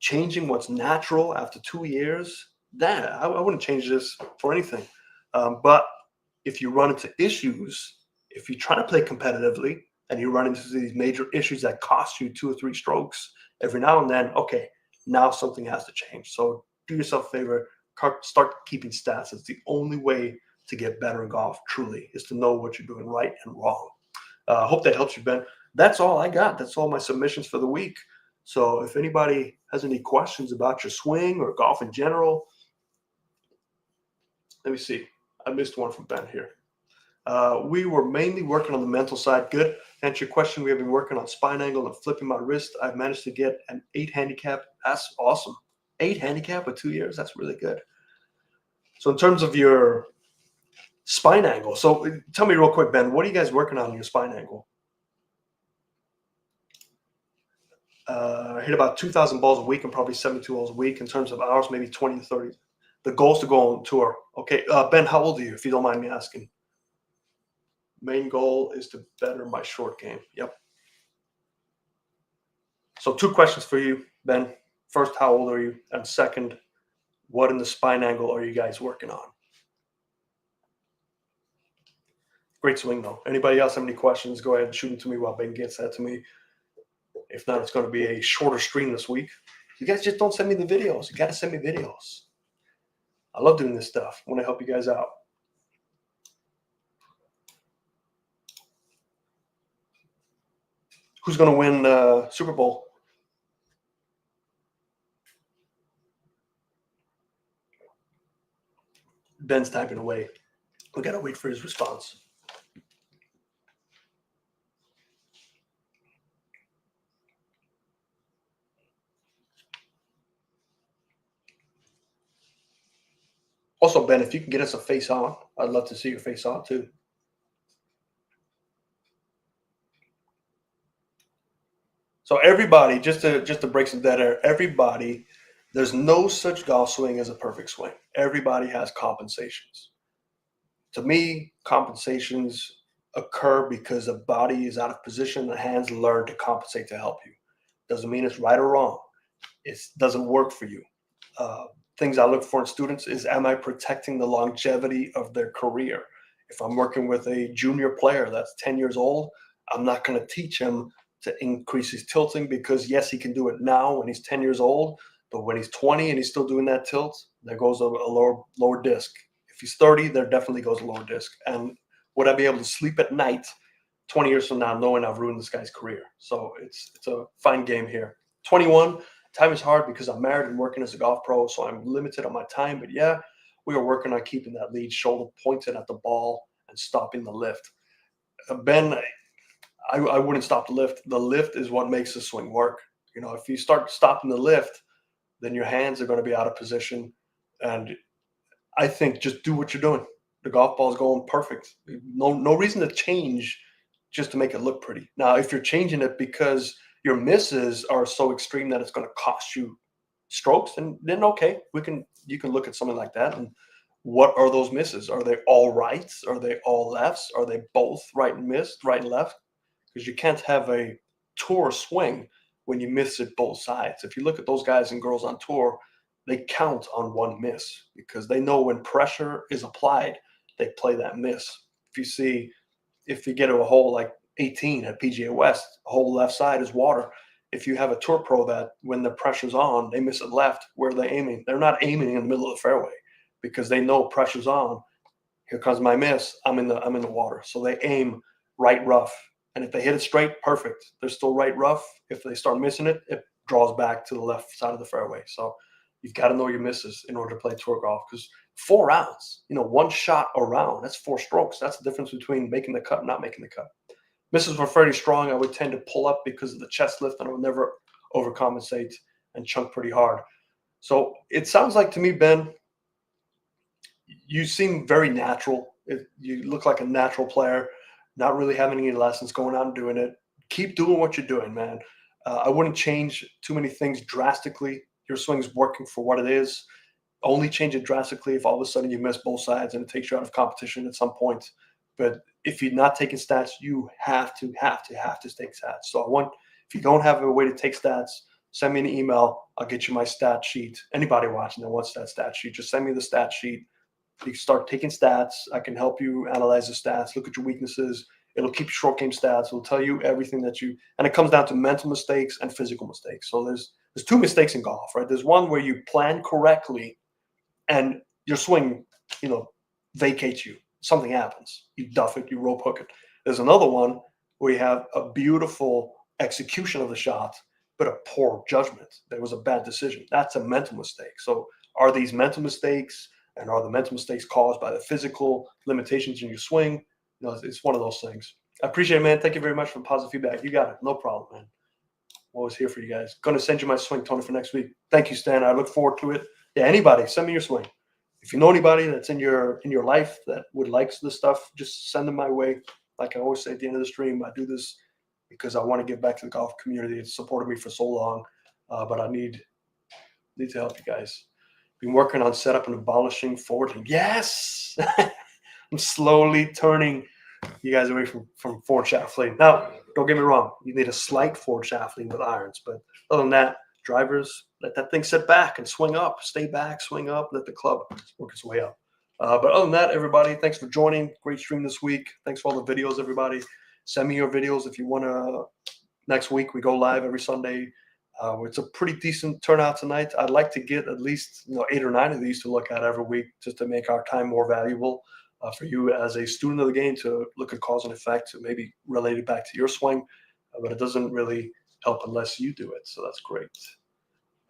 changing what's natural after 2 years? That I wouldn't change this for anything. But if you run into issues, if you try to play competitively and you run into these major issues that cost you 2 or 3 strokes every now and then, okay, now something has to change. So do yourself a favor, start keeping stats. It's the only way to get better in golf, truly, is to know what you're doing right and wrong. I hope that helps you, Ben. That's all I got. That's all my submissions for the week. So if anybody has any questions about your swing or golf in general, let me see. I missed one from Ben here. We were mainly working on the mental side. Good. To answer your question, we have been working on spine angle and flipping my wrist. I've managed to get an 8 handicap. That's awesome. 8 handicap with 2 years. That's really good. So in terms of your spine angle, so tell me real quick, Ben, what are you guys working on in your spine angle? I hit about 2,000 balls a week and probably 72 balls a week. In terms of hours, maybe 20 to 30. The goal is to go on tour. Okay. Ben, how old are you, if you don't mind me asking? Main goal is to better my short game. Yep. So 2 questions for you, Ben. First, how old are you? And second, what in the spine angle are you guys working on? Great swing, though. Anybody else have any questions? Go ahead and shoot them to me while Ben gets that to me. If not, it's going to be a shorter stream this week. You guys just don't send me the videos. You got to send me videos. I love doing this stuff. I want to help you guys out. Who's going to win Super Bowl? Ben's typing away. We got to wait for his response. Also, Ben, if you can get us a face on, I'd love to see your face on too. So everybody, just to break some dead air, everybody, there's no such golf swing as a perfect swing. Everybody has compensations. To me, compensations occur because the body is out of position, the hands learn to compensate to help you. Doesn't mean it's right or wrong. It doesn't work for you. Things I look for in students is, am I protecting the longevity of their career? If I'm working with a junior player that's 10 years old, I'm not going to teach him to increase his tilting because, yes, he can do it now when he's 10 years old, but when he's 20 and he's still doing that tilt, there goes a lower disc. If he's 30, there definitely goes a lower disc. And would I be able to sleep at night 20 years from now knowing I've ruined this guy's career? So it's a fine game here. 21, time is hard because I'm married and working as a golf pro, so I'm limited on my time. But yeah, we are working on keeping that lead shoulder pointed at the ball and stopping the lift. Ben, I wouldn't stop the lift. The lift is what makes the swing work. You know, if you start stopping the lift, then your hands are going to be out of position. And I think just do what you're doing. The golf ball is going perfect. No reason to change just to make it look pretty. Now, if you're changing it because your misses are so extreme that it's going to cost you strokes, then okay, you can look at something like that. And what are those misses? Are they all rights? Are they all lefts? Are they both right and missed, right and left? Because you can't have a tour swing when you miss it both sides. If you look at those guys and girls on tour, they count on one miss because they know when pressure is applied, they play that miss. If you get to a hole like 18 at PGA West, a whole left side is water. If you have a tour pro that when the pressure's on, they miss it left, where are they aiming? They're not aiming in the middle of the fairway because they know pressure's on. Here comes my miss. I'm in the water. So they aim right rough. And if they hit it straight, perfect. They're still right rough. If they start missing it, it draws back to the left side of the fairway. So you've got to know your misses in order to play tour golf, because 4 rounds, one shot a round, that's 4 strokes. That's the difference between making the cut and not making the cut. Misses were fairly strong. I would tend to pull up because of the chest lift, and I would never overcompensate and chunk pretty hard. So it sounds like to me, Ben, you seem very natural. You look like a natural player, not really having any lessons, going out and doing it. Keep doing what you're doing, man. I wouldn't change too many things drastically. Your swing's working for what it is. Only change it drastically if all of a sudden you miss both sides and it takes you out of competition at some point. But if you're not taking stats, you have to take stats. So if you don't have a way to take stats, send me an email. I'll get you my stat sheet. Anybody watching that wants that stat sheet, just send me the stat sheet. You can start taking stats. I can help you analyze the stats, look at your weaknesses. It'll keep short game stats. It'll tell you everything and it comes down to mental mistakes and physical mistakes. So there's 2 mistakes in golf, right? There's one where you plan correctly and your swing, vacates you. Something happens. You duff it, you rope hook it. There's another one where you have a beautiful execution of the shot, but a poor judgment. There was a bad decision. That's a mental mistake. So are these mental mistakes, and are the mental mistakes caused by the physical limitations in your swing? It's one of those things. I appreciate it, man. Thank you very much for the positive feedback. You got it. No problem, man. I'm always here for you guys. Going to send you my swing toner for next week. Thank you, Stan. I look forward to it. Yeah, anybody, send me your swing. If you know anybody that's in your life that would like this stuff, just send them my way. Like I always say at the end of the stream, I do this because I want to give back to the golf community. It's supported me for so long, but I need to help you guys. Been working on setup and abolishing forward. Yes, I'm slowly turning you guys away from forward shaft lean. Now, don't get me wrong. You need a slight forward shaft lean with irons, but other than that, drivers, let that thing sit back and swing up. Stay back, swing up, let the club work its way up. But other than that, everybody, thanks for joining. Great stream this week. Thanks for all the videos, everybody. Send me your videos if you want to. Next week, we go live every Sunday. It's a pretty decent turnout tonight. I'd like to get at least 8 or 9 of these to look at every week just to make our time more valuable for you as a student of the game, to look at cause and effect, to maybe relate it back to your swing. But it doesn't really help unless you do it. So that's great.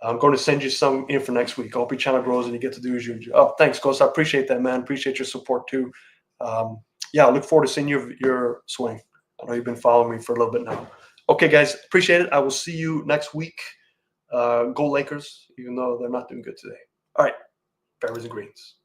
I'm going to send you some in for next week. I hope your channel grows and you get to do as you do. Oh, thanks, Ghost. I appreciate that, man. Appreciate your support too. Yeah, I look forward to seeing your swing. I know you've been following me for a little bit now. Okay, guys, appreciate it. I will see you next week. Go Lakers, even though they're not doing good today. All right, fairways and greens.